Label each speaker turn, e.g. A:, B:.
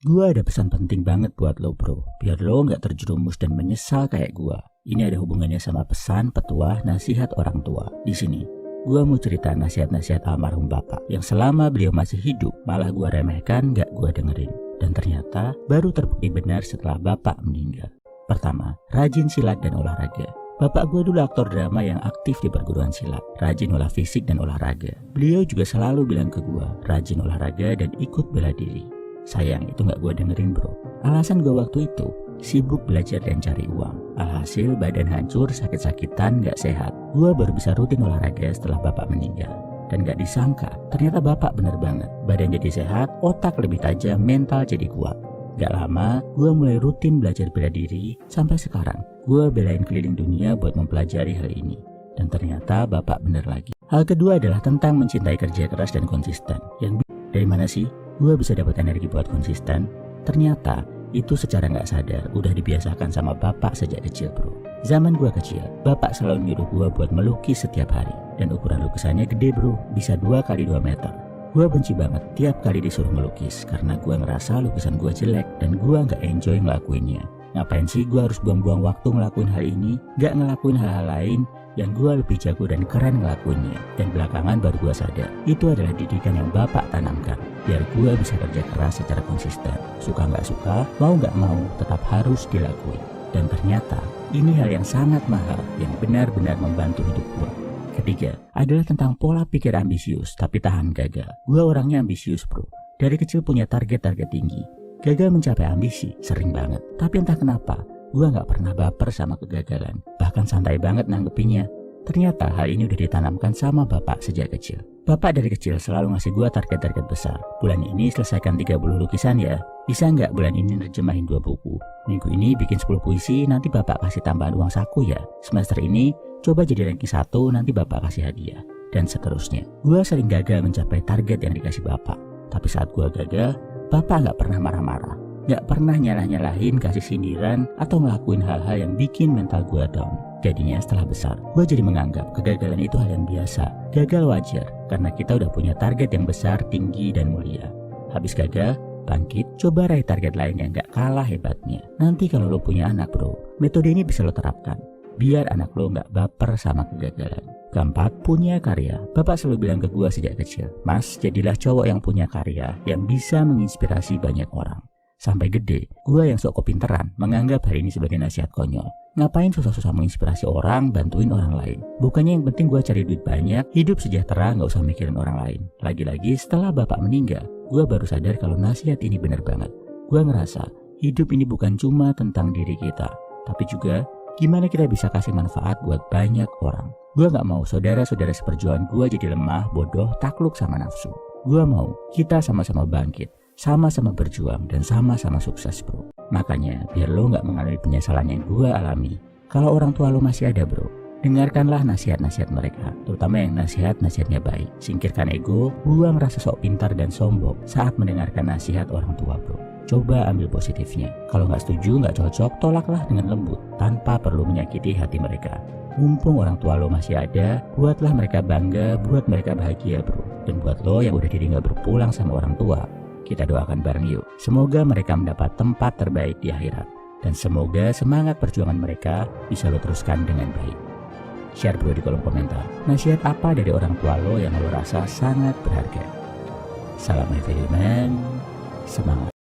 A: Gua ada pesan penting banget buat lo bro, biar lo nggak terjerumus dan menyesal kayak gua. Ini ada hubungannya sama pesan, petuah, nasihat orang tua. Di sini, gua mau cerita nasihat-nasihat almarhum bapak yang selama beliau masih hidup malah gua remehkan, nggak gua dengerin. Dan ternyata baru terbukti benar setelah bapak meninggal. Pertama, rajin silat dan olahraga. Bapak gue dulu aktor drama yang aktif di perguruan silat, rajin olah fisik dan olahraga. Beliau juga selalu bilang ke gue, rajin olahraga dan ikut bela diri. Sayang, itu gak gue dengerin bro. Alasan gue waktu itu, sibuk belajar dan cari uang. Alhasil badan hancur, sakit-sakitan, gak sehat. Gue baru bisa rutin olahraga setelah bapak meninggal. Dan gak disangka, ternyata bapak bener banget. Badan jadi sehat, otak lebih tajam, mental jadi kuat. Gak lama, gue mulai rutin belajar bela diri. Sampai sekarang, gue belain keliling dunia buat mempelajari hal ini. Dan ternyata bapak bener lagi. Hal kedua adalah tentang mencintai kerja keras dan konsisten. Dari mana sih gue bisa dapat energi buat konsisten? Ternyata itu secara gak sadar udah dibiasakan sama bapak sejak kecil bro. Zaman gue kecil, bapak selalu nyuruh gue buat melukis setiap hari. Dan ukuran lukisannya gede bro, bisa 2 x 2 meter. Gue benci banget tiap kali disuruh melukis karena gue ngerasa lukisan gue jelek dan gue gak enjoy ngelakuinnya. Ngapain sih gue harus buang-buang waktu ngelakuin hal ini, gak ngelakuin hal-hal lain yang gue lebih jago dan keren ngelakuinnya. Dan belakangan baru gue sadar, itu adalah didikan yang bapak tanamkan biar gue bisa kerja keras secara konsisten. Suka gak suka, mau gak mau, tetap harus dilakuin. Dan ternyata ini hal yang sangat mahal yang benar-benar membantu hidup gue. Ketiga, adalah tentang pola pikir ambisius tapi tahan gagal. Gue orangnya ambisius bro. Dari kecil punya target-target tinggi. Gagal mencapai ambisi, sering banget. Tapi entah kenapa, gue gak pernah baper sama kegagalan. Bahkan santai banget nanggepinnya. Ternyata hal ini udah ditanamkan sama bapak sejak kecil. Bapak dari kecil selalu ngasih gue target-target besar. Bulan ini selesaikan 30 lukisan ya. Bisa nggak bulan ini nerjemahin 2 buku? Minggu ini bikin 10 puisi, nanti bapak kasih tambahan uang saku ya. Semester ini coba jadi ranking 1, nanti bapak kasih hadiah. Dan seterusnya. Gue sering gagal mencapai target yang dikasih bapak. Tapi saat gue gagal, bapak nggak pernah marah-marah. Nggak pernah nyalah-nyalahin, kasih sindiran, atau ngelakuin hal-hal yang bikin mental gue down. Jadinya setelah besar, gue jadi menganggap kegagalan itu hal yang biasa. Gagal wajar, karena kita udah punya target yang besar, tinggi, dan mulia. Habis gagal, bangkit, coba raih target lain yang gak kalah hebatnya. Nanti kalau lo punya anak bro, metode ini bisa lo terapkan. Biar anak lo gak baper sama kegagalan. Keempat, punya karya. Bapak selalu bilang ke gue sejak kecil, Mas, jadilah cowok yang punya karya, yang bisa menginspirasi banyak orang. Sampai gede, gue yang sok kepinteran menganggap hal ini sebagai nasihat konyol. Ngapain susah-susah menginspirasi orang, bantuin orang lain? Bukannya yang penting gue cari duit banyak, hidup sejahtera, gak usah mikirin orang lain. Lagi-lagi setelah bapak meninggal, gue baru sadar kalau nasihat ini benar banget. Gue ngerasa hidup ini bukan cuma tentang diri kita, tapi juga gimana kita bisa kasih manfaat buat banyak orang. Gue gak mau saudara-saudara seperjuangan gue jadi lemah, bodoh, takluk sama nafsu. Gue mau kita sama-sama bangkit, sama-sama berjuang, dan sama-sama sukses bro. Makanya biar lo gak mengalami penyesalan yang gue alami, kalau orang tua lo masih ada bro, dengarkanlah nasihat-nasihat mereka, terutama yang nasihatnya baik. Singkirkan ego, buang rasa sok pintar dan sombong saat mendengarkan nasihat orang tua bro. Coba ambil positifnya. Kalau gak setuju, gak cocok, tolaklah dengan lembut tanpa perlu menyakiti hati mereka. Mumpung orang tua lo masih ada, buatlah mereka bangga, buat mereka bahagia bro. Dan buat lo yang udah ditinggal berpulang sama orang tua, kita doakan bareng yuk. Semoga mereka mendapat tempat terbaik di akhirat. Dan semoga semangat perjuangan mereka bisa lo teruskan dengan baik. Share bro di kolom komentar. Nasihat apa dari orang tua lo yang lo rasa sangat berharga? Salam Evil Man. Semangat.